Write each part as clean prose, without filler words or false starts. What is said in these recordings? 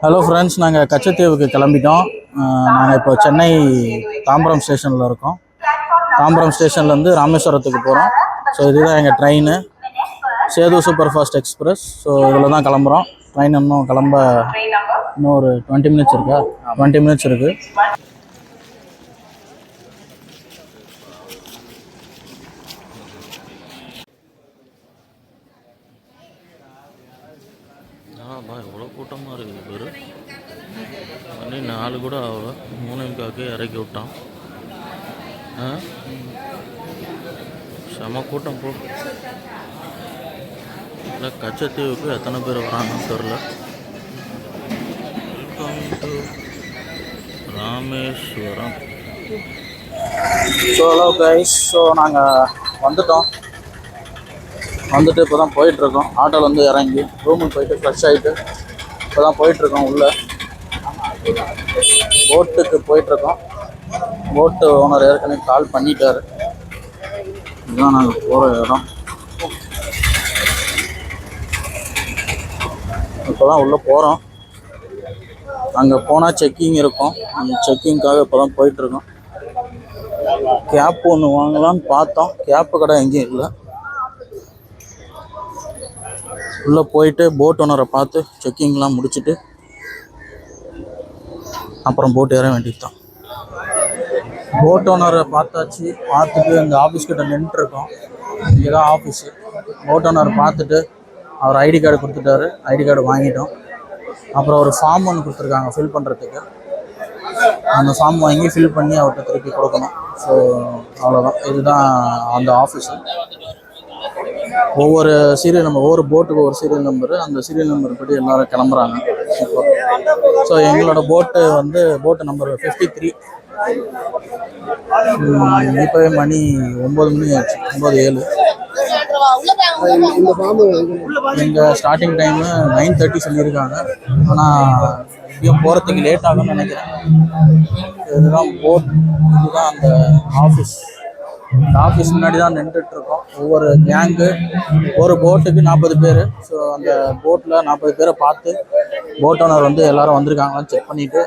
Hello friends, நாங்கள் கச்சத்தீவுக்கு கிளம்பிட்டோம். நாங்கள் இப்போ சென்னை தாம்பரம் ஸ்டேஷனில் இருக்கோம். தாம்பரம் ஸ்டேஷன்லேருந்து ராமேஸ்வரத்துக்கு போகிறோம். ஸோ இதுதான் எங்கள் train, Sethu super fast express. So இதில் தான் கிளம்புறோம். ட்ரெயின் இன்னும் கிளம்ப இன்னும் ஒரு 20 மினிட்ஸ் இருக்கா, 20 மினிட்ஸ் இருக்குது. எவ்வளோ கூட்டமாக இருக்குது பேர். மணி 4 கூட ஆகல, 3:45 இறக்கி விட்டான். செம கூட்டம் போ. இல்லை கச்சத்தீவுக்கு எத்தனை பேர் வராங்கன்னு தெரில. Welcome to Rameswaram. So hello guys, so நாங்கள் வந்துட்டு இப்போ தான் போயிட்டுருக்கோம். ஆட்டோவில் வந்து இறங்கி ரூமுக்கு போயிட்டு ஃப்ரெஷ் ஆகிட்டு இப்போ தான் போயிட்டுருக்கோம். உள்ளே போட்டுக்கு போயிட்டுருக்கோம். போட்டு ஓனர் ஏற்கனவே கால் பண்ணிட்டார். இதுதான் நாங்கள் போகிற இடம். இப்போ தான் உள்ளே போகிறோம். அங்கே போனால் செக்கிங் இருக்கும். அந்த செக்கிங்காக இப்போ தான் போயிட்டுருக்கோம். கேப் ஒன்று வாங்கலான்னு பார்த்தோம். கேப்பு கடை எங்கேயும் இல்லை. உள்ளே போயிட்டு போட் ஓனரை பார்த்து செக்கிங்லாம் முடிச்சுட்டு அப்புறம் போட் ஏற வேண்டியது தான். போட் ஓனரை பார்த்தாச்சு. பார்த்துட்டு இந்த ஆஃபீஸ் கிட்ட நின்றுருக்கோம். இங்கே தான் ஆஃபீஸு. போட் ஓனரை பார்த்துட்டு அவர் ஐடி கார்டு கொடுத்துட்டாரு. ஐடி கார்டு வாங்கிட்டோம். அப்புறம் ஒரு ஃபார்ம் ஒன்று கொடுத்துருக்காங்க ஃபில் பண்ணுறதுக்கு. அந்த ஃபார்ம் வாங்கி ஃபில் பண்ணி அவர்கிட்ட திருப்பி கொடுக்கணும். ஸோ அவ்வளோதான். இதுதான் அந்த ஆஃபீஸு. ஒவ்வொரு சீரியல் நம்பர், ஒவ்வொரு போட்டுக்கு ஒரு சீரியல் நம்பரு. அந்த சீரியல் நம்பர் படி எல்லோரும் கிளம்புறாங்க இப்போ. ஸோ எங்களோட போட்டு நம்பர் 53. இப்போவே மணி 9 மணி ஆச்சு, 9:07. எங்கள் ஸ்டார்டிங் டைமு 9:30 சொல்லியிருக்காங்க. ஆனால் இப்படியும் போகிறதுக்கு லேட் ஆகும்னு நினைக்கிறேன். இதுதான் போட், இதுதான் அந்த ஆஃபீஸ். இந்த ஆஃபீஸ் முன்னாடி தான் நின்றுட்டுருக்கோம். ஒவ்வொரு கேங்கு, ஒரு போட்டுக்கு 40 பேர். ஸோ அந்த போட்டில் 40 பேரை பார்த்து போட் ஓனர் வந்து எல்லோரும் வந்திருக்காங்களான்னு செக் பண்ணிவிட்டு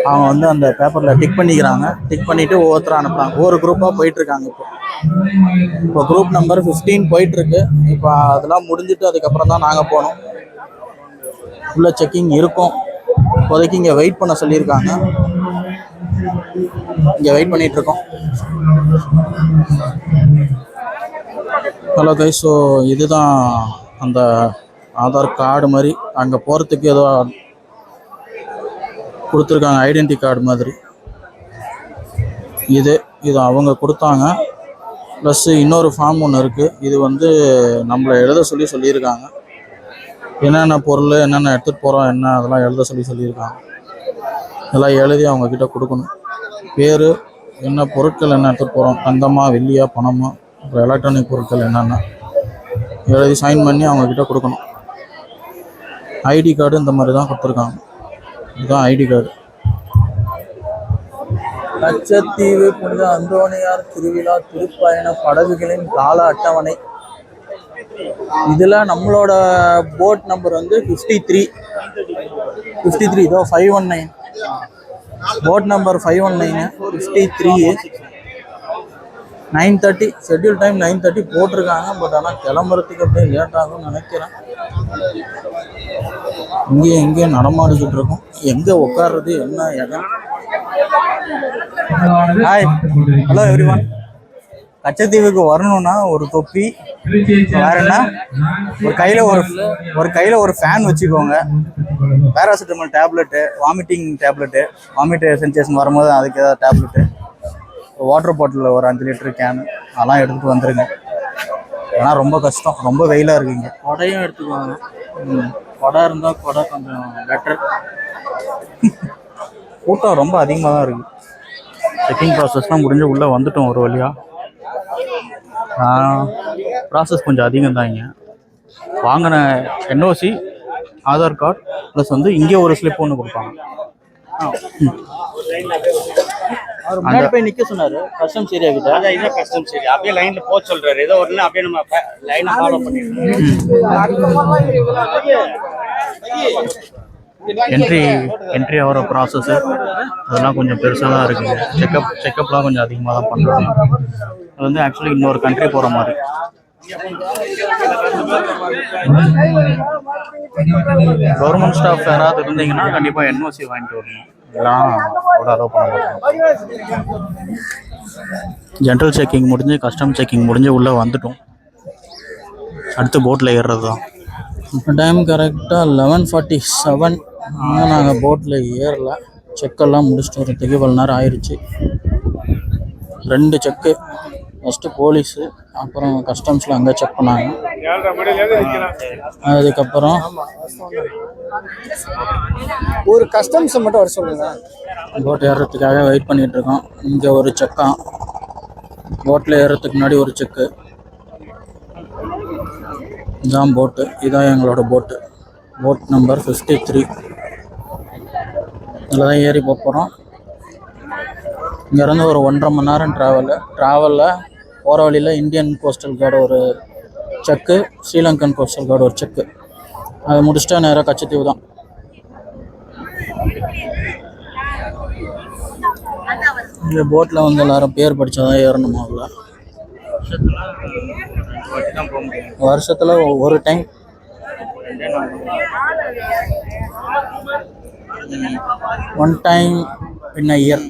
அவங்க வந்து அந்த பேப்பரில் டிக் பண்ணிக்கிறாங்க. டிக் பண்ணிவிட்டு ஒவ்வொருத்தரும் அனுப்புகிறாங்க. ஒவ்வொரு குரூப்பாக போயிட்டுருக்காங்க. இப்போ குரூப் நம்பர் 15 போயிட்டுருக்கு. இப்போ அதெல்லாம் முடிஞ்சிட்டு அதுக்கப்புறம் தான் நாங்கள் போனோம். உள்ள செக்கிங் இருக்கும். இப்போதைக்கு இங்கே வெயிட் பண்ண சொல்லியிருக்காங்க. இங்கே வெயிட் பண்ணிகிட்ருக்கோம். ஹலோ கைஸ், ஸோ இதுதான் அந்த ஆதார் கார்டு மாதிரி அங்கே போகிறதுக்கு ஏதோ கொடுத்துருக்காங்க, ஐடென்டி கார்டு மாதிரி. இது அவங்க கொடுத்தாங்க. ப்ளஸ் இன்னொரு ஃபார்ம் ஒன்று இருக்குது. இது வந்து நம்மளை எழுத சொல்லியிருக்காங்க. என்னென்ன பொருள், என்னென்ன எடுத்துகிட்டு போகிறோம், என்ன அதெல்லாம் எழுத சொல்லியிருக்காங்க. இதெல்லாம் எழுதி அவங்கக்கிட்ட கொடுக்கணும். பேர், என்ன பொருட்கள் என்ன எடுத்துகிட்டு போகிறோம், தங்கமா வெள்ளியா பணமா, அப்புறம் எலக்ட்ரானிக் பொருட்கள் என்னென்ன எழுதி சைன் பண்ணி அவங்கக்கிட்ட கொடுக்கணும். ஐடி கார்டு இந்த மாதிரி தான் கொடுத்துருக்காங்க. இதுதான் ஐடி கார்டு. கச்சத்தீவு புனித அந்தோணியார் திருவிழா திருப்பயண படகுகளின் கால அட்டவணை. இதில் நம்மளோட போட் நம்பர் வந்து 53. இதோ 519. Boat number 519, 53, 9:30. ஷெட்யூல் டைம் 9:30 போட்டிருக்காங்க. பட் ஆனால் கிளம்புறதுக்கு அப்படியே லேட் ஆகும்னு நினைக்கிறேன். இங்கேயும் நடமாடிக்கிட்டு இருக்கோம். எங்கே உட்கார்றது, என்ன இடம். Hi, hello everyone. கச்சத்தீவுக்கு வரணும்னா ஒரு தொப்பி, வேற என்ன, ஒரு கையில் ஒரு ஃபேன் வச்சுக்கோங்க, paracetamol tablet, vomiting tablet, vomit sensation வரும்போது அதுக்கு ஏதாவது டேப்லெட்டு, வாட்டர் பாட்டிலில் ஒரு 5 லிட்டர் கேனு, அதெல்லாம் எடுத்துகிட்டு வந்துடுங்க. ஏன்னா ரொம்ப கஷ்டம், ரொம்ப வெயிலாக இருக்குங்க. கொடையும் எடுத்துக்குவாங்க. கொடை இருந்தால் கொடை கொஞ்சம் பெட்டர். கூட்டம் ரொம்ப அதிகமாக தான் இருக்குது. செக்கிங் ப்ராசஸ்லாம் முடிஞ்சு உள்ளே வந்துட்டோம் ஒரு வழியாக. ப்ராசஸ் கொஞ்சம் அதிகம் தான். இங்கே வாங்கின என்ஓசி, ஆதார் கார்டு ப்ளஸ் வந்து இங்கே ஒரு ஸ்லிப் ஒன்று கொடுப்பாங்க. அவர் முன்னாடி போய் நிற்க சொன்னார் கஸ்டம்ஸ் ஏரியா கிட்ட. அதான் இதான் கஸ்டம்ஸ் ஏரியா. அப்படியே லைனில் போக சொல்கிறாரு. ஏதோ ஒன்று அப்படியே நம்ம லைனை ஃபாலோ பண்ணிடுறோம். என்ட்ரி என்ட்ரி ஆகிற ப்ராசஸ்ஸு அதெல்லாம் கொஞ்சம் பெருசாக தான் இருக்குங்க. செக்கப்லாம் கொஞ்சம் அதிகமாக தான் பண்ணுறாங்க. அது வந்து ஆக்சுவலி இன்னொரு கண்ட்ரி போகிற மாதிரி. கவர்மெண்ட் ஸ்டாஃப் யாராவது இருந்தீங்கன்னா கண்டிப்பாக என்ஓசி வாங்கிட்டு வரணும். எல்லாம் கூட அலோவ் பண்ண மாட்டாங்க. ஜென்ரல் செக்கிங் முடிஞ்சு கஸ்டம் செக்கிங் முடிஞ்சு உள்ளே வந்துட்டோம். அடுத்து போட்டில் ஏறுறது தான். இப்போ டைம் கரெக்டாக 11:47. ஆனால் நாங்கள் போட்டில் ஏறல. செக்கெல்லாம் முடிச்சுட்டு வரதுக்கு இவ்வளோ நேரம் ஆயிடுச்சு. 2 செக்கு. ஃபஸ்ட்டு போலீஸு, அப்புறம் கஸ்டம்ஸில் அங்கே செக் பண்ணாங்க. அதுக்கப்புறம் ஒரு கஸ்டம்ஸை மட்டும் வர சொல்லுங்க. போட் ஏறுறதுக்காக வெயிட் பண்ணிகிட்ருக்கோம். இங்கே ஒரு செக்காக போட்டில் ஏறுறதுக்கு முன்னாடி ஒரு செக்கு. இதான் போட்டு, இதான் எங்களோட போட்டு. Boat number 53. இதில் தான் ஏறி போகிறோம். இங்கேருந்து ஒரு 1.5 மணி நேரம் ட்ராவலில் போகிற வழியில் இந்தியன் கோஸ்டல் கார்டு ஒரு செக்கு, ஸ்ரீலங்கன் கோஸ்டல் கார்டு ஒரு செக்கு. அதை முடிச்சுட்டா நேராக கச்சத்தீவு தான். இந்த போட்டில் வந்து எல்லோரும் பேர் படித்தா தான் ஏறணுமா? இல்லை, வருஷத்தில் ஒரு time. One time in a year.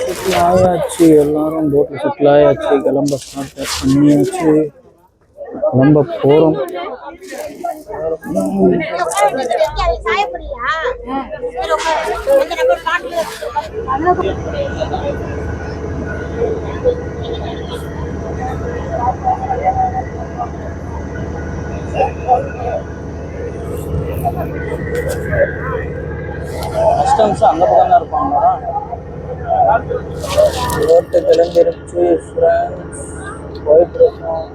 Settle ஆயாச்சு, எல்லாரும் போட்டில் செட்டில் ஆயாச்சு. கிளம்ப ஸ்டார்ட் பண்ணியாச்சு. கிளம்ப போகிறோம். கஸ்டம்ஸ் அந்த பக்கம் தான் இருப்பாங்களா? போட்டு கிளம்பிருச்சு. ஃப்ரெண்ட்ஸ் போயிட்டு இருக்கோம்.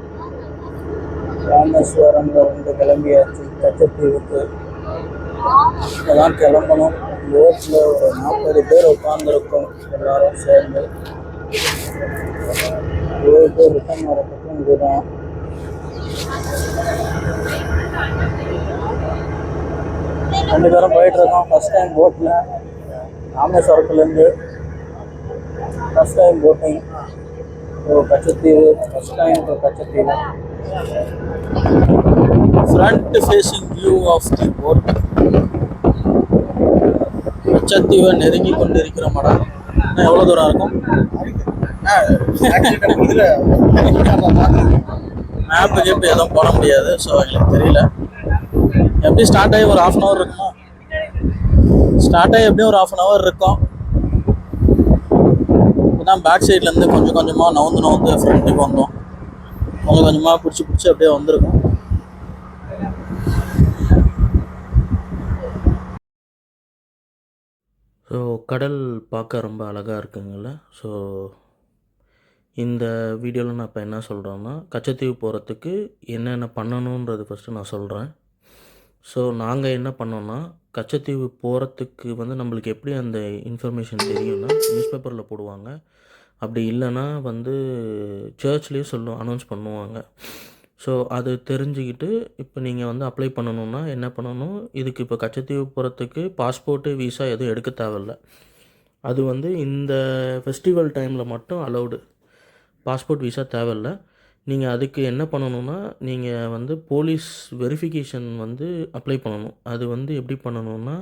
ராமேஸ்வரம்ல இருந்து கிளம்பியாச்சு. கச்சத்தீவுக்கு இப்போதான் கிளம்பணும். போட்டில் ஒரு 40 பேர் உட்காந்துருக்கோம் எல்லாரும் சேர்ந்து. போயிட்டு ரிட்டர்ன் வரப்போ இதுதான். ரெண்டு பேரும் போயிட்டுருக்கோம். ஃபஸ்ட் டைம் போட்டில் ராமேஸ்வரத்துலேருந்து first time boating. Katchatheevu first time. Katchatheevu front facing view of the boat. கச்சத்தீவை நெருங்கி கொண்டு இருக்கிற மடம். எவ்வளோ தூரம் இருக்கும்? மேப்பு கேப்பு எதுவும் போட முடியாது. ஸோ எங்களுக்கு தெரியல. எப்படி ஸ்டார்ட் ஆகி ஒரு 1/2 hour இருக்குமா? ஸ்டார்ட் ஆகி எப்படியும் ஒரு 1/2 hour இருக்கும். இப்போதான் பேக் சைட்லேருந்து கொஞ்சம் கொஞ்சமாக நவுந்து ஃப்ரண்ட்டுக்கு வந்தோம். கொஞ்சம் கொஞ்சமாக பிடிச்சி அப்படியே வந்திருக்கோம். ஸோ கடல் பார்க்க ரொம்ப அழகாக இருக்குங்கள்ல. ஸோ இந்த வீடியோவில் நான் இப்போ என்ன சொல்கிறேன்னா, கச்சத்தீவு போகிறதுக்கு என்னென்ன பண்ணணுன்றது ஃபஸ்ட்டு நான் சொல்கிறேன். ஸோ நாங்கள் என்ன பண்ணோன்னா, கச்சத்தீவு போகிறதுக்கு வந்து நம்மளுக்கு எப்படி அந்த இன்ஃபர்மேஷன் தெரியும்னா, நியூஸ் பேப்பரில் போடுவாங்க. அப்படி இல்லைன்னா வந்து சர்ச்லேயே அனௌன்ஸ் பண்ணுவாங்க. ஸோ அது தெரிஞ்சுக்கிட்டு இப்போ நீங்கள் வந்து அப்ளை பண்ணணுன்னா என்ன பண்ணணும், இதுக்கு இப்போ கச்சத்தீவு போகிறதுக்கு பாஸ்போர்ட்டு, விசா எதுவும் எடுக்க தேவையில்ல. அது வந்து இந்த ஃபெஸ்டிவல் டைமில் மட்டும் அலௌடு. பாஸ்போர்ட், விசா தேவையில்ல. நீங்கள் அதுக்கு என்ன பண்ணணுன்னா, நீங்கள் வந்து போலீஸ் வெரிஃபிகேஷன் வந்து அப்ளை பண்ணணும். அது வந்து எப்படி பண்ணணுன்னா,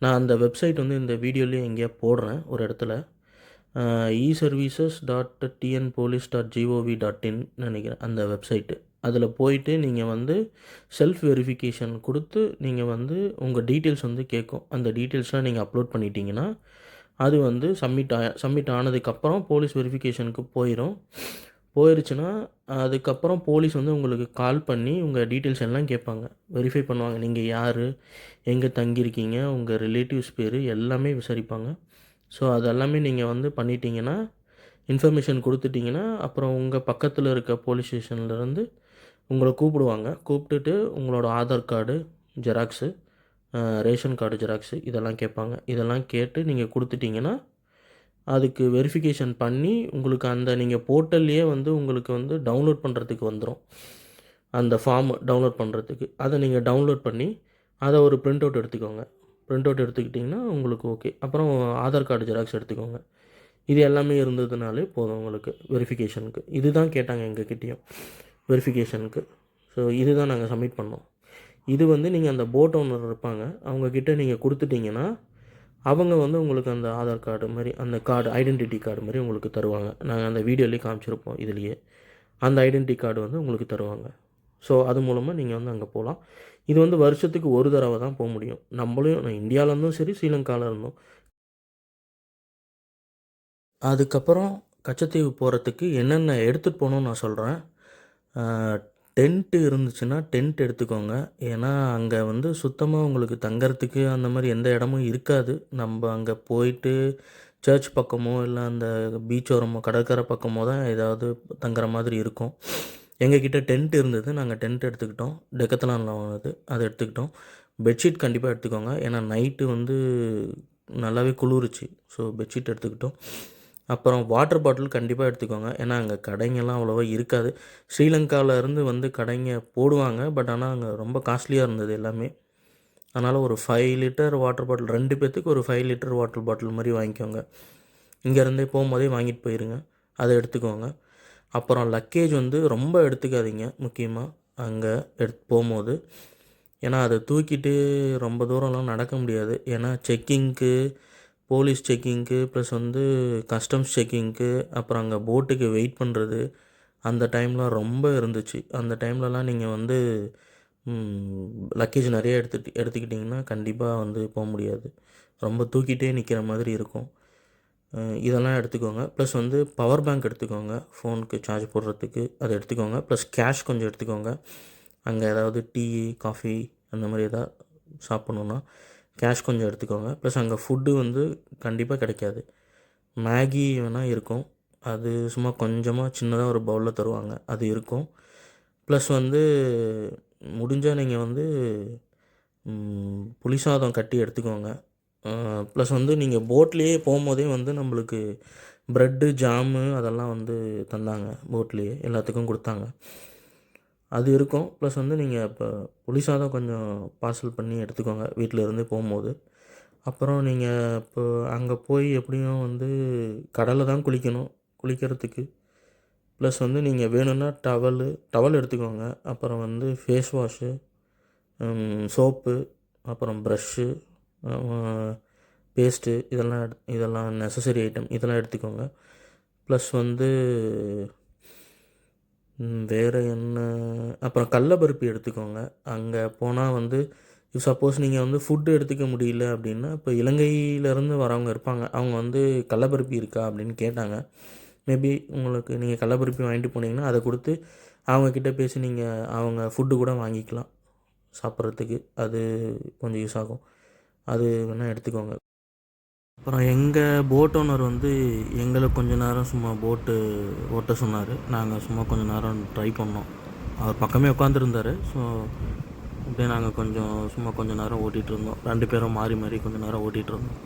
நான் அந்த வெப்சைட் வந்து இந்த வீடியோலேயே எங்கேயா போடுறேன் ஒரு இடத்துல. eservices.tnpolice.gov.in நினைக்கிறேன் அந்த வெப்சைட்டு. அதில் போயிட்டு நீங்கள் வந்து செல்ஃப் வெரிஃபிகேஷன் கொடுத்து நீங்கள் வந்து உங்கள் டீட்டெயில்ஸ் வந்து கேட்கும். அந்த டீட்டெயில்ஸ்லாம் நீங்கள் அப்லோட் பண்ணிட்டீங்கன்னா அது வந்து சப்மிட் ஆனதுக்கப்புறம் போலீஸ் வெரிஃபிகேஷனுக்கு போயிடுச்சுன்னா அதுக்கப்புறம் போலீஸ் வந்து உங்களுக்கு கால் பண்ணி உங்கள் டீட்டெயில்ஸ் எல்லாம் கேட்பாங்க, வெரிஃபை பண்ணுவாங்க. நீங்கள் யார், எங்கே தங்கியிருக்கீங்க, உங்கள் ரிலேட்டிவ்ஸ் பேர் எல்லாமே விசாரிப்பாங்க. ஸோ அதெல்லாமே நீங்கள் வந்து பண்ணிட்டீங்கன்னா, இன்ஃபர்மேஷன் கொடுத்துட்டிங்கன்னா, அப்புறம் உங்கள் பக்கத்தில் இருக்க போலீஸ் ஸ்டேஷன்லேருந்து உங்களை கூப்பிட்டுட்டு உங்களோட Aadhaar card xerox, ration card xerox இதெல்லாம் கேட்பாங்க. இதெல்லாம் கேட்டு நீங்கள் கொடுத்துட்டிங்கன்னா அதுக்கு வெரிஃபிகேஷன் பண்ணி உங்களுக்கு அந்த நீங்கள் போர்ட்டல்லையே வந்து உங்களுக்கு வந்து டவுன்லோட் பண்ணுறதுக்கு வந்துடும். அந்த ஃபார்ம் டவுன்லோட் பண்ணுறதுக்கு. அதை நீங்கள் டவுன்லோட் பண்ணி அதை ஒரு பிரிண்ட் அவுட் எடுத்துக்கோங்க. பிரிண்ட் அவுட் எடுத்துக்கிட்டிங்கன்னா உங்களுக்கு ஓகே. அப்புறம் ஆதார் கார்டு ஜெராக்ஸ் எடுத்துக்கோங்க. இது எல்லாமே இருந்ததுனாலே போதும் உங்களுக்கு வெரிஃபிகேஷனுக்கு. இதுதான் கேட்டாங்க எங்ககிட்டயும் வெரிஃபிகேஷனுக்கு. ஸோ இதுதான் நாங்கள் சப்மிட் பண்ணோம். இது வந்து நீங்கள் அந்த போட் ஓனர் இருப்பாங்க, அவங்கக்கிட்ட நீங்கள் கொடுத்துட்டிங்கன்னா அவங்க வந்து உங்களுக்கு அந்த ஆதார் கார்டு மாதிரி அந்த கார்டு ஐடென்டிட்டி கார்டு மாதிரி உங்களுக்கு தருவாங்க. நாங்கள் அந்த வீடியோலேயே காமிச்சிருப்போம் இதுலேயே. அந்த ஐடென்டிட்டி கார்டு வந்து உங்களுக்கு தருவாங்க. ஸோ அது மூலமாக நீங்கள் வந்து அங்கே போகலாம். இது வந்து வருஷத்துக்கு ஒரு தடவை தான் போக முடியும். நம்மளும் இந்தியாவிலேருந்தும் சரி ஸ்ரீலங்காவில் இருந்தும். அதுக்கப்புறம் கச்சத்தீவு போகிறதுக்கு என்னென்ன எடுத்துகிட்டு போகணுன்னு நான் சொல்கிறேன். டென்ட்டு இருந்துச்சுன்னா டென்ட் எடுத்துக்கோங்க. ஏன்னா அங்கே வந்து சுத்தமாக உங்களுக்கு தங்கறதுக்கு அந்த மாதிரி எந்த இடமும் இருக்காது. நம்ம அங்கே போயிட்டு சர்ச் பக்கமோ இல்லை அந்த பீச் ஓரமோ கடற்கரை பக்கமோ தான் ஏதாவது தங்குற மாதிரி இருக்கும். எங்ககிட்ட டென்ட் இருந்தது, நாங்கள் டென்ட் எடுத்துக்கிட்டோம். டெக்கத்தலானில் வாங்கினது அதை எடுத்துக்கிட்டோம். பெட்ஷீட் கண்டிப்பாக எடுத்துக்கோங்க, ஏன்னா நைட்டு வந்து நல்லாவே குளிருச்சு. ஸோ பெட்ஷீட் எடுத்துக்கிட்டோம். அப்புறம் வாட்டர் பாட்டில் கண்டிப்பாக எடுத்துக்கோங்க, ஏன்னா அங்கே கடைங்கெல்லாம் அவ்வளோவா இருக்காது. ஸ்ரீலங்காவிலேருந்து வந்து கடைங்க போடுவாங்க, பட் ஆனால் அங்கே ரொம்ப காஸ்ட்லியாக இருந்தது எல்லாமே. அதனால் ஒரு 5 லிட்டர் வாட்டர் பாட்டில் 2 பேர்த்துக்கு ஒரு 5 லிட்டர் வாட்டர் பாட்டில் மாதிரி வாங்கிக்கோங்க. இங்கேருந்தே போகும்போதே வாங்கிட்டு போயிருங்க, அதை எடுத்துக்கோங்க. அப்புறம் லக்கேஜ் வந்து ரொம்ப எடுத்துக்காதீங்க முக்கியமாக அங்கே போகும்போது. ஏன்னா அதை தூக்கிட்டு ரொம்ப தூரம்லாம் நடக்க முடியாது. ஏன்னா செக்கிங்க்கு, போலீஸ் செக்கிங்க்கு, ப்ளஸ் வந்து கஸ்டம்ஸ் செக்கிங்க்கு, அப்புறம் அங்கே போட்டுக்கு வெயிட் பண்ணுறது, அந்த டைம்லாம் ரொம்ப இருந்துச்சு. அந்த டைம்லலாம் நீங்கள் வந்து லக்கேஜ் நிறைய எடுத்துக்கிட்டிங்கன்னா கண்டிப்பாக வந்து போக முடியாது. ரொம்ப தூக்கிட்டே நிற்கிற மாதிரி இருக்கும். இதெல்லாம் எடுத்துக்கோங்க. ப்ளஸ் வந்து பவர் பேங்க் எடுத்துக்கோங்க, ஃபோனுக்கு சார்ஜ் போடுறதுக்கு அதை எடுத்துக்கோங்க. ப்ளஸ் கேஷ் கொஞ்சம் எடுத்துக்கோங்க. அங்கே ஏதாவது டீ காஃபி அந்த மாதிரி எதாவது சாப்பிட்ணுன்னா கேஷ் கொஞ்சம் எடுத்துக்கோங்க. ப்ளஸ் அங்கே ஃபுட்டு வந்து கண்டிப்பாக கிடைக்காது. மேகி வேணால் இருக்கும், அது சும்மா கொஞ்சமாக சின்னதாக ஒரு பவுலில் தருவாங்க, அது இருக்கும். ப்ளஸ் வந்து முடிஞ்சால் நீங்கள் வந்து புளி சாதம் கட்டி எடுத்துக்கோங்க. ப்ளஸ் வந்து நீங்கள் போட்லேயே போகும்போதே வந்து நம்மளுக்கு ப்ரெட்டு ஜாமு அதெல்லாம் வந்து தந்தாங்க, போட்லேயே எல்லாத்துக்கும் கொடுத்தாங்க, அது இருக்கும். ப்ளஸ் வந்து நீங்கள் இப்போ புளி சாதம் கொஞ்சம் பார்சல் பண்ணி எடுத்துக்கோங்க வீட்டிலேருந்து போகும்போது. அப்புறம் நீங்கள் இப்போ அங்கே போய் எப்படியும் வந்து கடலில் தான் குளிக்கணும் குளிக்கிறதுக்கு. ப்ளஸ் வந்து நீங்கள் வேணும்னா டவல் எடுத்துக்கோங்க. அப்புறம் வந்து ஃபேஸ் வாஷு, சோப்பு, அப்புறம் ப்ரஷ்ஷு, பேஸ்ட்டு, இதெல்லாம் நெசசரி ஐட்டம், இதெல்லாம் எடுத்துக்கோங்க. ப்ளஸ் வந்து வேறு என்ன, அப்புறம் கடலப்பருப்பு எடுத்துக்கோங்க. அங்கே போனால் வந்து சப்போஸ் நீங்கள் வந்து ஃபுட்டு எடுத்துக்க முடியல அப்படின்னா, இப்போ இலங்கையிலேருந்து வரவங்க இருப்பாங்க, அவங்க வந்து கடலப்பருப்பு இருக்கா அப்படின்னு கேட்டாங்க. மேபி உங்களுக்கு நீங்கள் கடலப்பருப்பு வாங்கிட்டு போனீங்கன்னா அதை கொடுத்து அவங்கக்கிட்ட பேசி நீங்கள் அவங்க ஃபுட்டு கூட வாங்கிக்கலாம் சாப்பிட்றதுக்கு, அது கொஞ்சம் யூஸ் ஆகும், அது வேணால் எடுத்துக்கோங்க. அப்புறம் எங்கள் போட் ஓனர் வந்து எங்களை கொஞ்ச நேரம் சும்மா போட்டு ஓட்ட சொன்னார். நாங்கள் சும்மா கொஞ்சம் நேரம் ட்ரை பண்ணோம். அவர் பக்கமே உட்காந்துருந்தார். ஸோ அப்படியே நாங்கள் கொஞ்சம் நேரம் ஓட்டிகிட்டு இருந்தோம். 2 பேரும் மாறி மாறி கொஞ்சம் நேரம் ஓட்டிகிட்டு இருந்தோம்.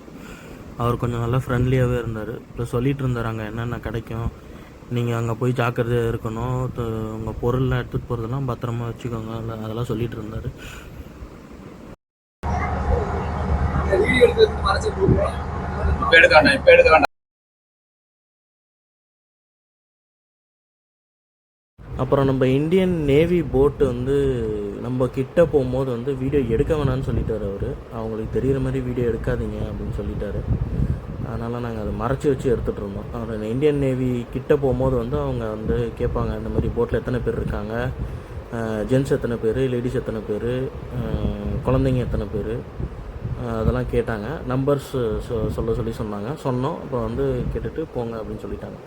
அவர் கொஞ்சம் நல்லா ஃப்ரெண்ட்லியாகவே இருந்தார். ப்ளஸ் சொல்லிகிட்டு இருந்தார் அங்கே என்னென்ன கிடைக்கும், நீங்கள் அங்கே போய் ஜாக்கிரதையாக இருக்கணும், உங்கள் பொருள்லாம் எடுத்துகிட்டு போகிறதெல்லாம் பத்திரமா வச்சுக்கோங்க, அதெல்லாம் சொல்லிகிட்டு இருந்தார். இப்போ எடுக்க வேண்டாம். அப்புறம் நம்ம இந்தியன் நேவி போட்டு வந்து நம்ம கிட்ட போகும்போது வந்து வீடியோ எடுக்க வேணான்னு சொல்லிட்டார் அவர். அவங்களுக்கு தெரிகிற மாதிரி வீடியோ எடுக்காதீங்க அப்படின்னு சொல்லிட்டாரு. அதனால் நாங்கள் அதை மறைச்சி வச்சு எடுத்துகிட்டு இருந்தோம். அவர் இந்தியன் நேவி கிட்ட போகும்போது வந்து அவங்க வந்து கேட்பாங்க, இந்த மாதிரி போட்டில் எத்தனை பேர் இருக்காங்க, ஜென்ட்ஸ் எத்தனை பேர், லேடிஸ் எத்தனை பேர், குழந்தைங்க எத்தனை பேர், அதெல்லாம் கேட்டாங்க. நம்பர்ஸ் சொன்னாங்க. சொன்னோம். அப்புறம் வந்து கேட்டுட்டு போங்க அப்படின்னு சொல்லிட்டாங்க.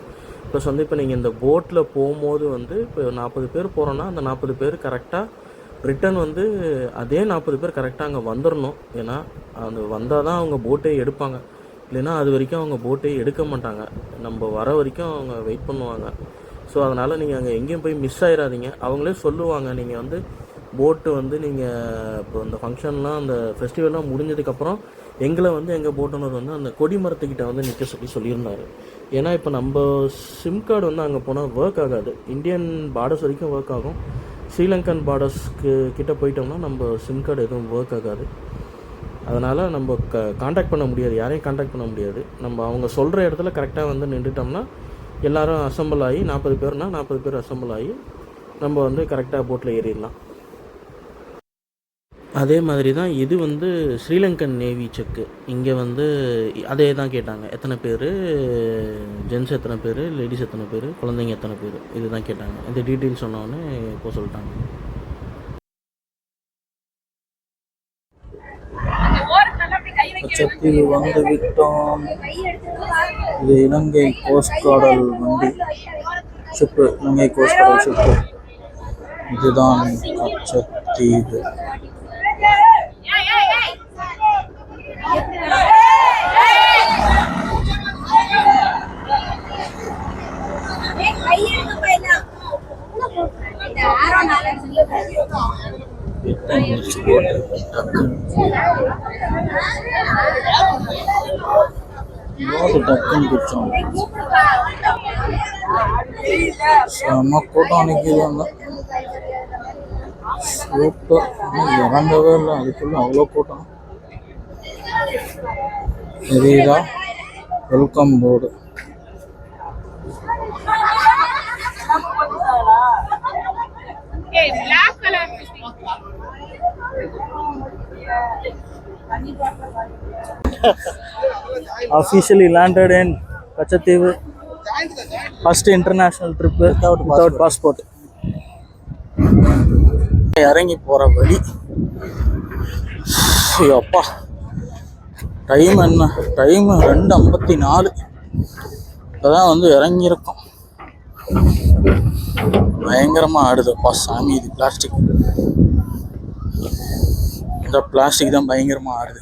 ப்ளஸ் வந்து இப்போ நீங்கள் இந்த போட்டில் போகும்போது வந்து இப்போ 40 பேர் போகிறோன்னா அந்த 40 பேர் கரெக்டாக ரிட்டன் வந்து அதே 40 பேர் கரெக்டாக அங்கே வந்துடணும். ஏன்னா அது வந்தால் தான் அவங்க போட்டே எடுப்பாங்க, இல்லைன்னா அது வரைக்கும் அவங்க போட்டே எடுக்க மாட்டாங்க. நம்ம வர வரைக்கும் அவங்க வெயிட் பண்ணுவாங்க. ஸோ அதனால் நீங்கள் அங்கே எங்கேயும் போய் மிஸ் ஆகிடாதீங்க. அவங்களே சொல்லுவாங்க, நீங்கள் வந்து போட்டு வந்து நீங்கள் இப்போ இந்த ஃபங்க்ஷன்லாம் அந்த ஃபெஸ்டிவல்லாம் முடிஞ்சதுக்கப்புறம் எங்களை வந்து எங்கள் போட்டோனர் வந்து அந்த கொடி மரத்துக்கிட்ட வந்து நிற்க சொல்லியிருந்தார். ஏன்னா இப்போ நம்ம சிம் கார்டு வந்து அங்கே போனால் ஒர்க் ஆகாது. இந்தியன் பார்டர்ஸ் வரைக்கும் ஒர்க் ஆகும், ஸ்ரீலங்கன் பார்டர்ஸ்க்கு கிட்டே போயிட்டோம்னா நம்ம சிம் கார்டு எதுவும் ஒர்க் ஆகாது. அதனால் நம்ம காண்டாக்ட் பண்ண முடியாது, யாரையும் காண்டாக்ட் பண்ண முடியாது. நம்ம அவங்க சொல்கிற இடத்துல கரெக்டாக வந்து நின்றுட்டோம்னா எல்லோரும் அசம்பிள் ஆகி 40 பேர்னா 40 பேர் அசம்பிள் ஆகி நம்ம வந்து கரெக்டாக போட்டில் ஏறிடலாம். அதே மாதிரி தான் இது வந்து ஸ்ரீலங்கன் நேவி செக்கு. இங்கே வந்து அதே தான் கேட்டாங்க, எத்தனை பேர் ஜென்ஸ், எத்தனை பேர் லேடிஸ், எத்தனை பேர் குழந்தைங்க, எத்தனை பேர், இது தான் கேட்டாங்க. இந்த டீட்டெயில்ஸ் சொன்னோடனே இப்போ சொல்லிட்டாங்க. கச்சத்தீவு வந்து விட்டோம். இது இலங்கை கோஸ்ட் கார்டல் வண்டி ஷிப்பு, இலங்கை கோஸ்ட் கார்டல் ஷிப்பு. இதுதான் கச்சத்தீவு. செம்ம கூட்டம் நிற்கிது. சூப்பர். இறங்கவே இல்லை, அதுக்குள்ள அவ்வளோ கூட்டம். தெரியுதா welcome board. Officially landed in Kachativu. First international trip without passport. இறங்கி போகிற வழி. அப்பா டைம் என்ன, டைம் 2:54. இப்போதான் வந்து இறங்கியிருக்கோம். பயங்கரமாக ஆடுதுப்பா சாமி. இது பிளாஸ்டிக், இந்த பிளாஸ்டிக் தான் பயங்கரமாக ஆடுது.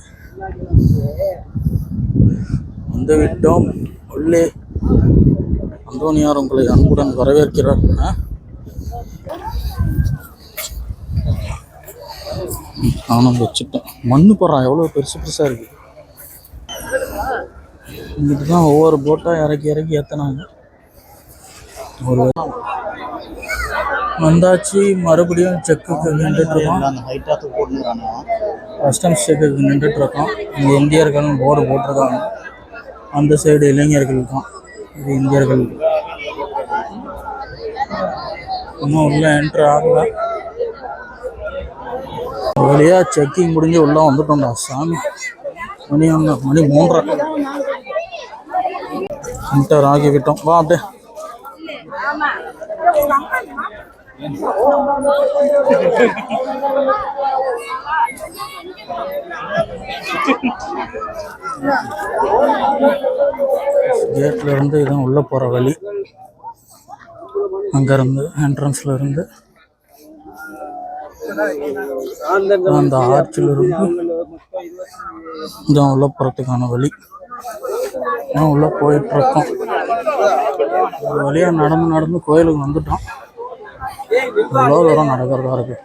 வந்து விட்டோம் உள்ளே. அந்தோனியார் உங்களை அன்புடன் வரவேற்கிறார். நானும் வச்சுட்டேன். மண்ணு போடுறான், எவ்வளோ பெருசு பெருசாக இருக்குது. இங்கிட்டு தான் ஒவ்வொரு போட்டாக இறக்கி இறக்கி ஏற்றினாங்க. ஒரு வந்தாச்சு. மறுபடியும் செக்குக்கு நின்றுட்டுருக்கோம். கஸ்டம்ஸ் செக்குக்கு நின்றுட்டுருக்கோம். இங்கே இந்தியர்கள்னு போர்டு போட்டிருக்காங்க. அந்த சைடு இளைஞர்கள் தான், இது இந்தியர்கள். இன்னும் உள்ள என்ட்ரு ஆகலை. வழியாக செக்கிங் முடிஞ்சு உள்ளே வந்துட்டோம்டா சாமி. மணி 3:30 என்டர் ஆகிவிட்டோம். வா அப்படியே. கேட்ல இருந்து இதான் உள்ள போற வழி. அங்க இருந்து என்ட்ரன்ஸ்ல இருந்து அந்த ஆர்ச்சில் இருந்து இதான் உள்ள போறதுக்கான வழி. உள்ள போயிட்டு இருக்கோம். வழியா நடந்து கோயிலுக்கு வந்துட்டோம். எவ்வளோ தூரம் நடக்கிறதா இருக்கு.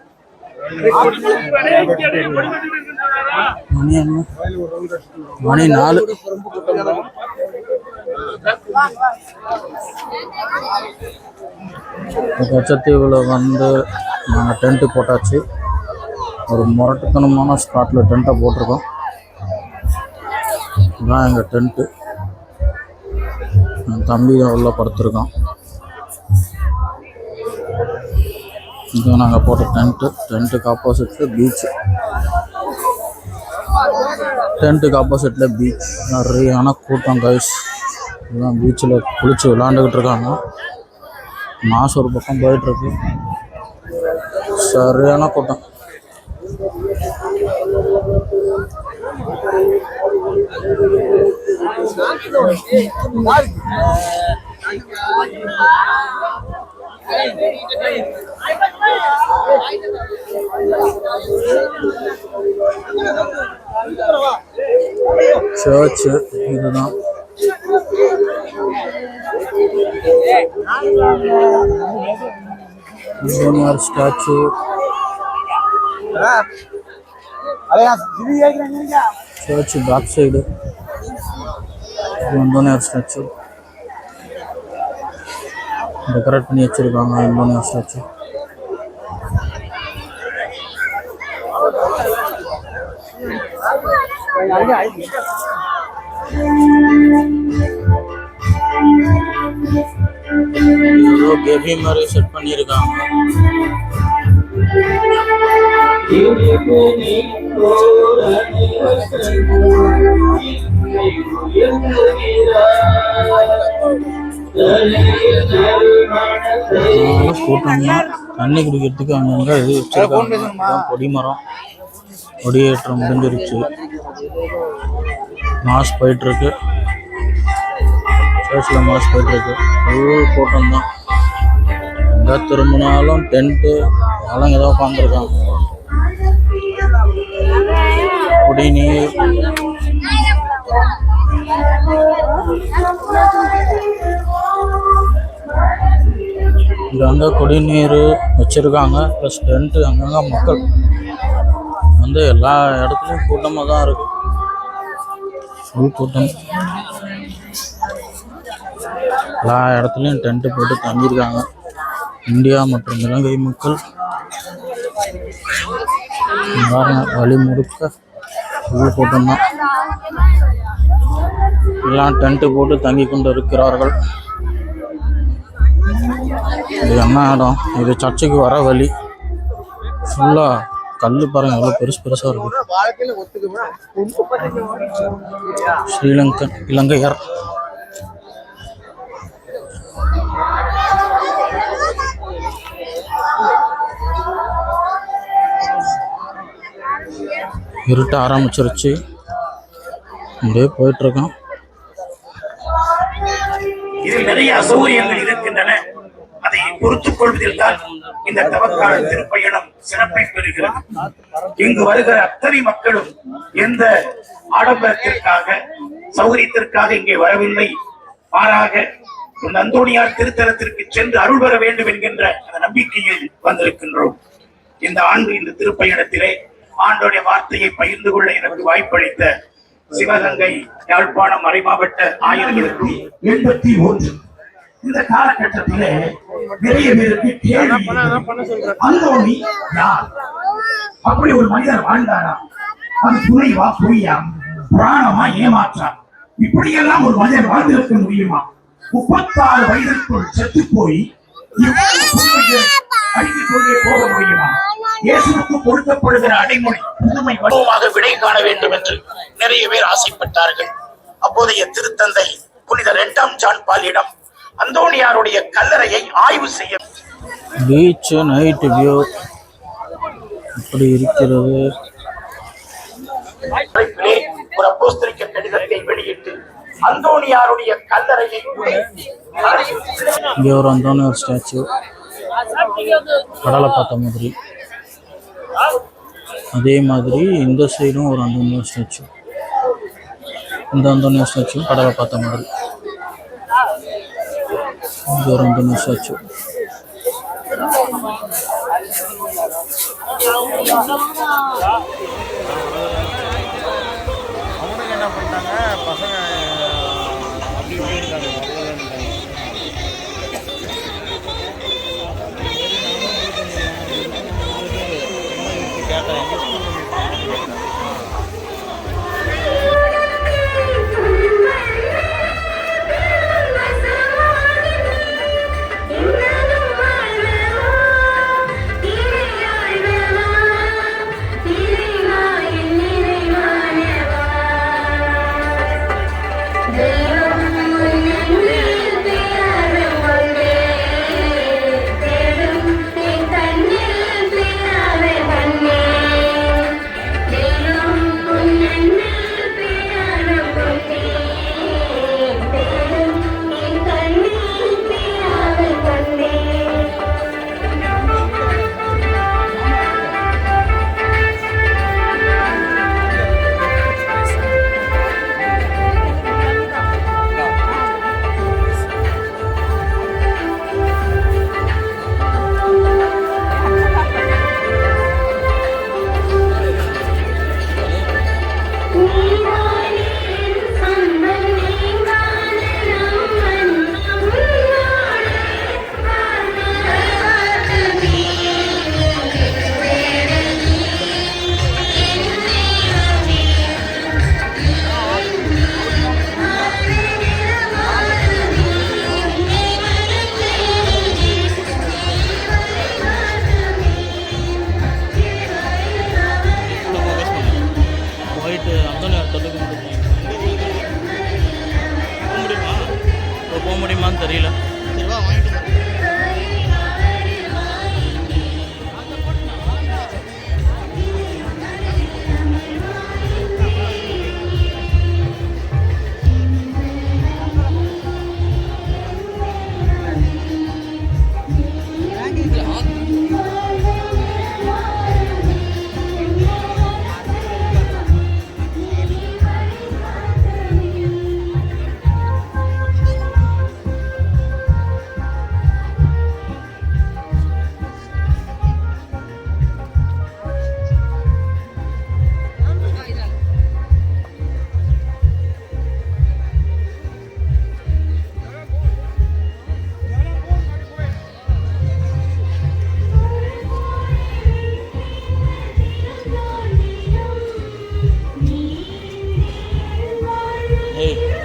மணி என்ன, மணி 4. கச்சத்தீவில் வந்து நாங்கள் டென்ட்டு போட்டாச்சு. ஒரு முரட்டுத்தனமான ஸ்பாட்டில் டென்ட்டை போட்டிருக்கோம். இதுதான் எங்கள் டென்ட்டு. என் தம்பி தான் உள்ள படுத்துருக்கோம். இதுதான் நாங்கள் போட்ட டென்ட்டு. டென்ட்டுக்கு ஆப்போசிட்டில் பீச்சு. டென்ட்டுக்கு ஆப்போசிட்டில் பீச். நிறையான கூட்டம் கைஸ். இதுதான் பீச்சில் குளிச்சு விளாண்டுக்கிட்டு இருக்காங்க. மாசம் ஒரு பக்கம் போயிட்டுருக்கு. சரியான கூட்டம். சர்ச்சு இதுதான். அந்தோனியார் ஸ்டாச்சு. சர்ச்சு பேக் சைடு அந்தோனியார் ஸ்டாச்சு டெக்கரேட் பண்ணி வச்சிருக்காங்க. அந்தோனியார் ஸ்டாச்சு ஏதோ கெபி மாதிரி செட் பண்ணியிருக்காங்க. கூட்டம் தான். தண்ணி குடிக்கிறதுக்கு அங்கங்க இது வச்சிருக்காங்க. இதான் கொடிமரம். கொடியேற்றம் முடிஞ்சிருச்சு. மாஸ் போயிட்டு இருக்கு. சர்ச்சில் மாஸ் போயிட்டு இருக்கு. ஃபுல் கூட்டம் தான். எங்கே திரும்பினாலும் டென்ட்டு அதெல்லாம் ஏதோ உட்காந்துருக்காங்க. குடிநீர் இங்கே வந்து குடிநீர் வச்சுருக்காங்க. ப்ளஸ் டென்ட்டு அங்கங்கே மக்கள் வந்து எல்லா இடத்துலையும் கூட்டமாக தான் இருக்குது. ஃபுல் கூட்டம். எல்லா இடத்துலையும் டென்ட்டு போட்டு தங்கியிருக்காங்க. இந்தியா மற்றும் இலங்கை மக்கள் வழி முழுக்க ஃபுல் கூட்டம் தான். எல்லாம் டென்ட்டு போட்டு தங்கி கொண்டு இருக்கிறார்கள். இது என்ன இடம்? இது சர்ச்சுக்கு வர வழி. ஃபுல்லாக கல் பாருங்க, எவ்வளோ பெருசு பெருசாக இருக்கு. ஸ்ரீலங்கன் இலங்கையர். இருட்ட ஆரம்பிச்சிருச்சு. அப்படியே போயிட்டு இருக்கோம். இதில் நிறைய அசௌகரியங்கள் இருக்கின்றன. அதை பொறுத்துக் கொள்வதில் தான் இந்த தவக்கால திருப்பயணம் சிறப்பை பெறுகிறது. இங்கு வருகிற அத்தனை மக்களும் எந்த ஆடம்பரத்திற்காக சௌகரியத்திற்காக இங்கே வரவில்லை. மாறாக இந்த அந்தோணியார் திருத்தலத்திற்கு சென்று அருள் பெற வேண்டும் என்கின்ற அந்த நம்பிக்கையில் வந்திருக்கின்றோம். இந்த ஆண்டு இந்த திருப்பயணத்திலே ஆண்டோடைய வார்த்தையை பகிர்ந்து கொள்ள எனக்கு வாய்ப்பளித்த சிவகங்கை யாழ்ப்பாணம் மறைமாவட்ட 1081 இந்த காலகட்டத்திலே நிறைய பேருக்கு கேள்வி, அந்தோணி யார்? அப்படி ஒரு மனிதர் வாழ்ந்தாரா? அது துணைவா, பொய்யா, புராணமா, ஏமாற்றா? இப்படியெல்லாம் ஒரு மனிதர் வாழ்ந்திருக்க முடியுமா? 36 வயதிற்குள் செத்து போய் அடித்துக் கொண்டே போக முடியுமா? இயேசுவுக்கு கொடுக்கப்படுகிற அடைமொழி புதுமை வடிவமாக விடை காண வேண்டும் என்று நிறைய பேர் ஆசைப்பட்டார்கள். அப்போதைய திருத்தந்தை புனித 2ஆம் ஜான் பாலிடம் அந்தோணியாருடைய கல்லறையை ஆய்வு செய்ய பீச் நைட் வியூ இப்படி இருக்கிறது. ஒரு அப்போஸ்தலிக்க கடிதத்தை வெளியிட்டு அந்தோணியாருடைய கல்லறையை இங்கே ஒரு அந்தோணியார் ஸ்டாச்சு, கடலை பார்த்த மாதிரி. அதே மாதிரி இந்த சைடும் ஒரு அந்தோணியார் ஸ்டாச்சு. இந்த அந்தோணியார் ஸ்டாச்சு கடலை பார்த்த மாதிரி. இங்கே ஒரு அந்தோணியார் ஸ்டாச்சு. என்ன பண்ணிட்டாங்க பசங்க அப்படி இருக்காங்க.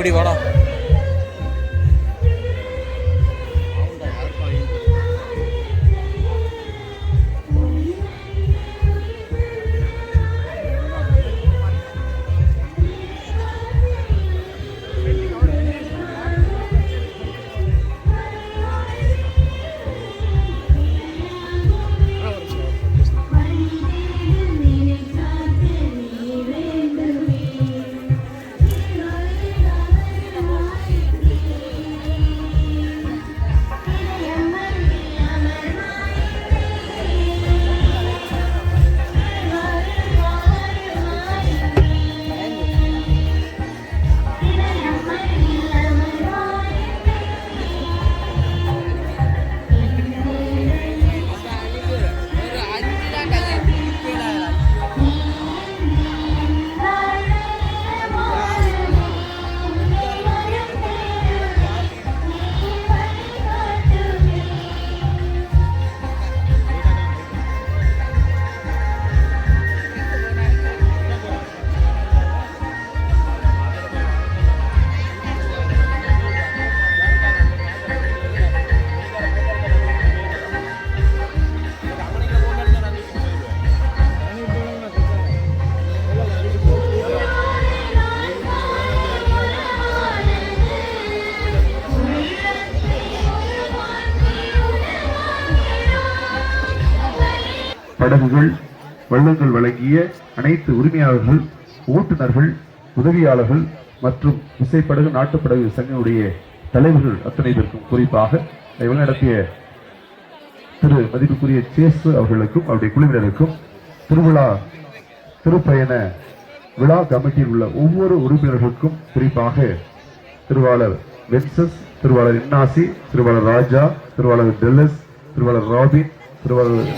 இப்படி வாடா. படகுகள், வள்ளங்கள் வழங்கிய அனைத்து உரிமையாளர்கள், ஓட்டுநர்கள், உதவியாளர்கள் மற்றும் விசைப்படகு நாட்டுப்படகு சங்கங்களுடைய தலைவர்கள் அத்தனை பேருக்கும், குறிப்பாக வழிநடத்திய திரு மதிப்புக்குரிய சேசு அவர்களுக்கும் அவருடைய குழுவினருக்கும், திருப்பயண விழா கமிட்டியில் உள்ள ஒவ்வொரு உறுப்பினர்களுக்கும், குறிப்பாக திருவாளர் வென்சஸ், திருவாளர் இன்னாசி, திருவாளர் ராஜா, திருவாளர் டெல்லஸ், திருவாளர் ராபின், திருவாளர்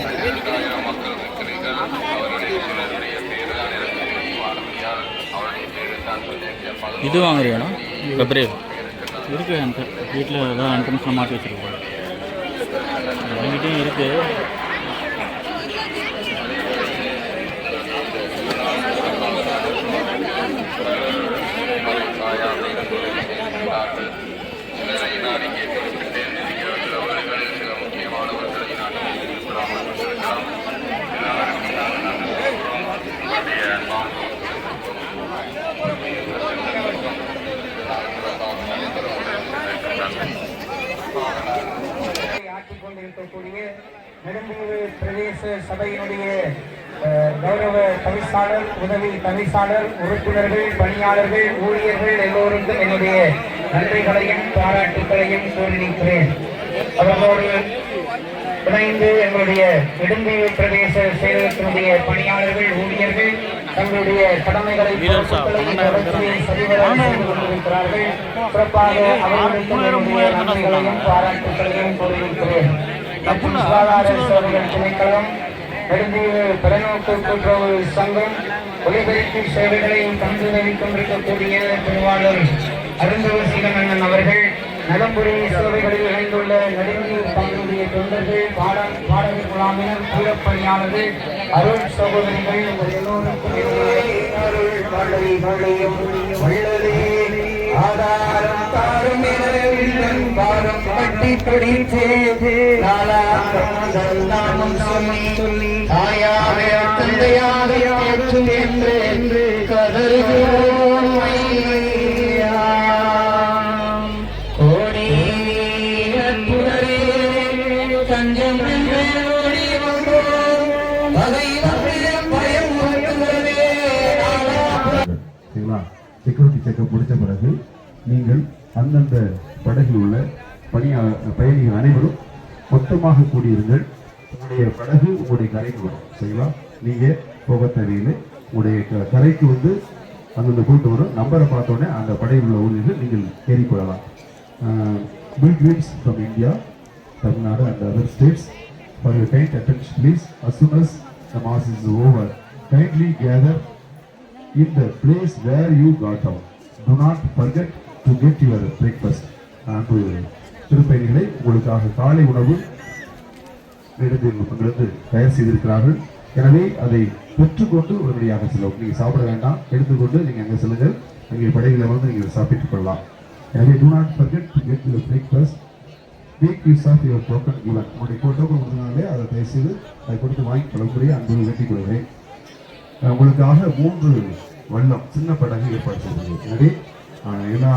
இது வாங்குறியாண்ணா? பிரேவ் இருக்குது என்கிட்ட. வீட்டில் ஏதாவது என்ட்ரன்ஸில் மாட்டி வச்சுருக்கோம். என்கிட்டையும் இருக்குது. ஆற்றிக் கொண்டிருக்கக்கூடிய நெடுந்தீவு பிரதேச சபையினுடைய கௌரவ தவிசாளர், உதவி தவிசாளர், உறுப்பினர்கள், பணியாளர்கள், ஊழியர்கள் எல்லோருக்கும் என்னுடைய நன்றிகளையும் பாராட்டுகளையும் கூறியிருக்கிறேன். அவர்களோடு இணைந்து எங்களுடைய நெடுந்தீவு பிரதேச செயலகத்தினுடைய பணியாளர்கள், ஊழியர்கள் தங்களுடைய கடமைகளை கொண்டிருக்கிறார்கள். சிறப்பாக அவர்களுக்கு நன்றிகளையும் பாராட்டுகளையும் கூறியிருக்கிறேன். சுகாதார சேவைகள் திணைக்களம், நெடுந்தீவு பலநோக்கு கூட்டுறவு சங்கம், ஒலிபரப்பு சேவைகளை தந்துதவிக் கொண்டிருக்கக்கூடிய திருவாளர் அருந்தவசீலமன்னன் அவர்கள், நலம்புரி சேவைகளில் இணைந்துள்ள நெடுந்தீவு பங்குடைய தொண்டர்கள், பாடகர் குழாமினர், தூரப்பணியாளர்கள், அருள் சகோதரிகள், உங்கள் எல்லோருக்கும் ஆதாரம் தாரும் பாரம் கட்டி பிடித்தே நாமம் சொல்லி தாயாக தந்தையாக ஏற்றும் என்று கதறுகிறோம். கோடி புனரே தஞ்சம் ஓடி வந்தோம் பயம் செக்யூரிட்டி செக்அப் முடித்த பிறகு நீங்கள் அந்தந்த படகில் உள்ள பயணிகள் அனைவரும் மொத்தமாக கூடியிருங்கள். உங்களுடைய படகு உங்களுடைய கரைக்கு வரும். சரிங்களா? நீங்க போக தேவையில்லை. உங்களுடைய கரைக்கு வந்து அந்தந்த கூட்டு வரும். நம்பரை பார்த்தோன்னே அந்த படகில் உள்ள ஊழியர்கள் நீங்கள் ஏறிக்கொள்ளலாம். Big winds from India, Tamil Nadu and other states. For your kind attention, please, as soon as the mass is over, kindly gather in the place where you got out. Do not forget to get your breakfast. திருப்பயணிகளை உங்களுக்காக காலை உணவு இடத்திலிருந்து தயார் செய்திருக்கிறார்கள். எனவே அதை பெற்றுக்கொண்டு உடனடியாக செல்லும். நீங்கள் சாப்பிட வேண்டாம், எடுத்துக்கொண்டு நீங்கள் அங்கே செல்லுங்கள். அங்கே படைகளை வந்து நீங்கள் சாப்பிட்டுக் கொள்ளலாம். எனவே do not forget to get your breakfast. Make use of your token given. உங்களுடைய டோக்கன் கொடுத்தனாலே அதை தயவுசெய்து அதை கொடுத்து வாங்கி கொள்ளக்கூடிய அன்பு வேண்டிக் கொள்கிறேன். உங்களுக்காக 3 வள்ளம் சின்ன படகு ஏற்பாடு செய்கிறது. எனவே எல்லா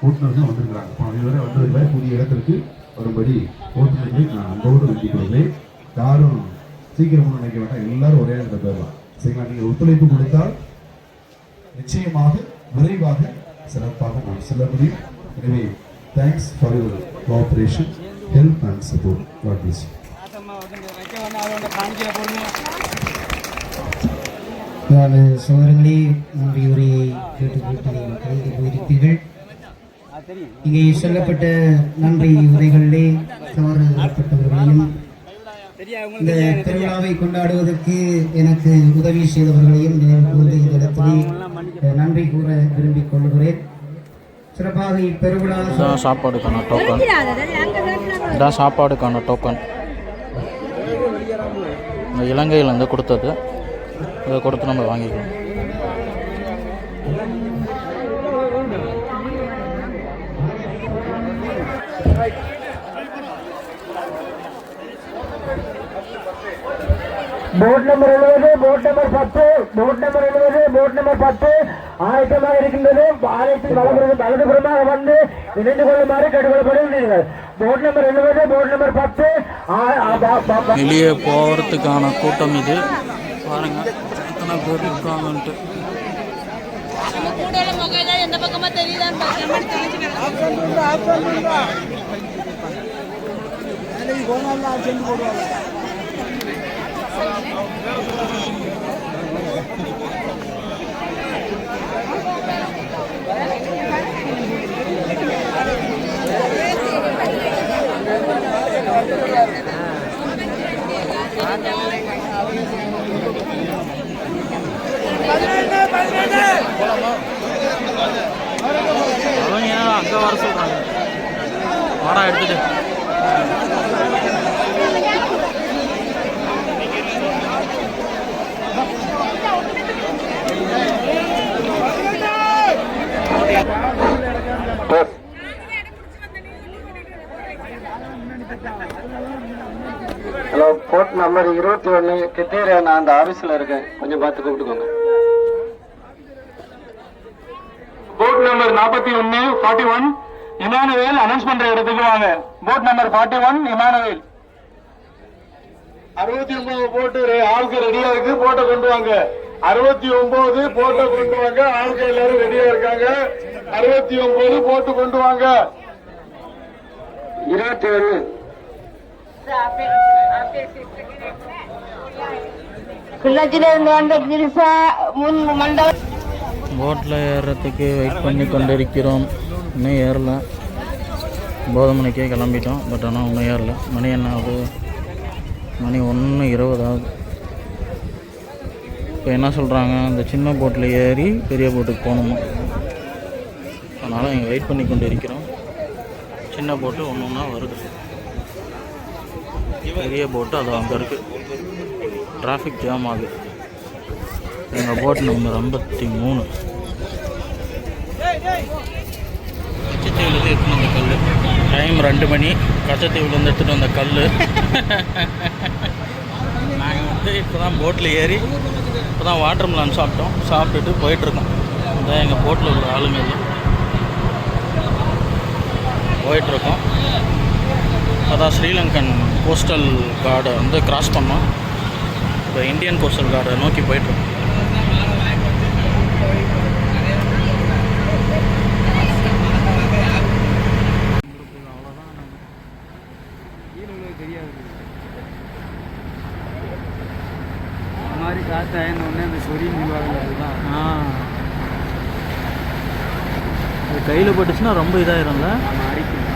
ஓட்டுநர்களும் வந்திருக்கிறாங்க. இதுவரை வந்ததில்லை. புதிய இடத்திற்கு வரும்படி ஓட்டுநர்களை நான் அன்போடு வேண்டிக் கொள்கிறேன். யாரும் சீக்கிரம் நினைக்க வேண்டாம், எல்லாரும் ஒரே இடத்துல போயிடலாம். சரிங்களா? நீங்கள் ஒத்துழைப்பு கொடுத்தால் நிச்சயமாக விரைவாக சிறப்பாக நாம் செல்ல முடியும். எனவே thanks for your cooperation, help and support. God bless you. சோதரங்களே, நன்றி உரையை கேட்டுக்கொண்டு கலந்து போயிருப்பீர்கள். இங்கே சொல்லப்பட்ட நன்றி உரைகளிலே தவறப்பட்டவர்களையும் இந்த திருவிழாவை கொண்டாடுவதற்கு எனக்கு உதவி செய்தவர்களையும் நினைவு கூர்ந்து இந்த இடத்திலே நன்றி கூற விரும்பிக் கொள்கிறேன். சிறப்பாக இப்பெருவிழா சாப்பாடுக்கான டோக்கன், இதான் சாப்பாடுக்கான டோக்கன். இந்த இலங்கையிலேருந்து கொடுத்தது, இதை கொடுத்து நம்ம வாங்கிக்கலாம். Boat number 70, boat number 10, boat number 70, boat number 10 ஆயத்தமாக இருக்கின்றது. ஆலயத்தின் வலதுபுறமாக வந்து இணைந்து கொள்ளுமாறு கேட்டுக்கொள்ளப்படுகிறீர்கள். போட் நம்பர் 70, போட் நம்பர் 10 வெளியே போகிறதுக்கான கூட்டம் இது. பாருங்க எத்தனை பேர் இருக்காங்கன்ட்டு. எந்த பக்கமா தெரியுதான்னு அவங்க அங்கே வர சொல்கிறாங்க. வாடா எடுத்துட்டு ஹலோ, போட் நம்பர் 21 கிட்டேரியா, நான் அந்த ஆபீஸ்ல இருக்கேன், கொஞ்சம் பார்த்து கூப்பிட்டுக்கோங்க. போட் நம்பர் 41 41 இமானுவேல் அனௌன்ஸ் பண்ற இடத்துக்கு வாங்க. Boat number 41 Emmanuel. 69 போட்டு ஆளுக்கு ரெடியா இருக்கு, போட்டை கொண்டு வாங்க. 69 போட்டை கொண்டு வாங்க, ஆளுக்கு எல்லாரும் ரெடியா இருக்காங்க. 69 போட்டு கொண்டு வாங்க. 21 போட்டில் ஏறுறதுக்கு வெயிட் பண்ணி கொண்டிருக்கிறோம். இன்னும் ஏறல. 9 மணிக்கே கிளம்பிட்டோம். பட் ஆனால் இன்னும் ஏறல. மணி என்ன ஆகுது? மணி 1:20 ஆகுது. இப்போ என்ன சொல்கிறாங்க, அந்த சின்ன போட்டில் ஏறி பெரிய போட்டுக்கு போகணுமா. அதனால் இங்கே வெயிட் பண்ணி கொண்டு இருக்கிறோம். சின்ன போட்டு ஒன்று ஒன்றா வருது. பெரிய போட்டு அது அங்கே இருக்குது. டிராஃபிக் ஜாம் ஆகுது. எங்கள் போட் நம்பர் 53. கச்சத்தீவுலேருந்து எடுத்துகிட்டு வந்த கல். டைம் 2 மணி. கச்சத்தீவுலேருந்து எடுத்துகிட்டு வந்த கல். நாங்கள் வந்து இப்போ தான் போட்டில் ஏறி இப்போ தான் வாட்டர் மெலன் சாப்பிட்டோம். சாப்பிட்டுட்டு போயிட்டுருக்கோம். அதான் எங்கள் போட்டில் உள்ள ஆளுங்க இல்லை. போயிட்டுருக்கோம். அதான் ஸ்ரீலங்கன் கோஸ்டல் கார்டை வந்து கிராஸ் பண்ணோம். இப்போ இந்தியன் கோஸ்டல் கார்டை நோக்கி போயிட்டுருக்கோம். மாதிரி காற்று ஆயிருந்தோடனே அந்த சொறி நிர்வாகம் அதுதான். அது கையில் பட்டுச்சுன்னா ரொம்ப இதாகிடும்ல. அரிக்கும்.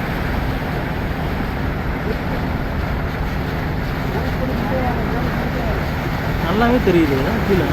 நல்லாவே தெரியுது கீழே.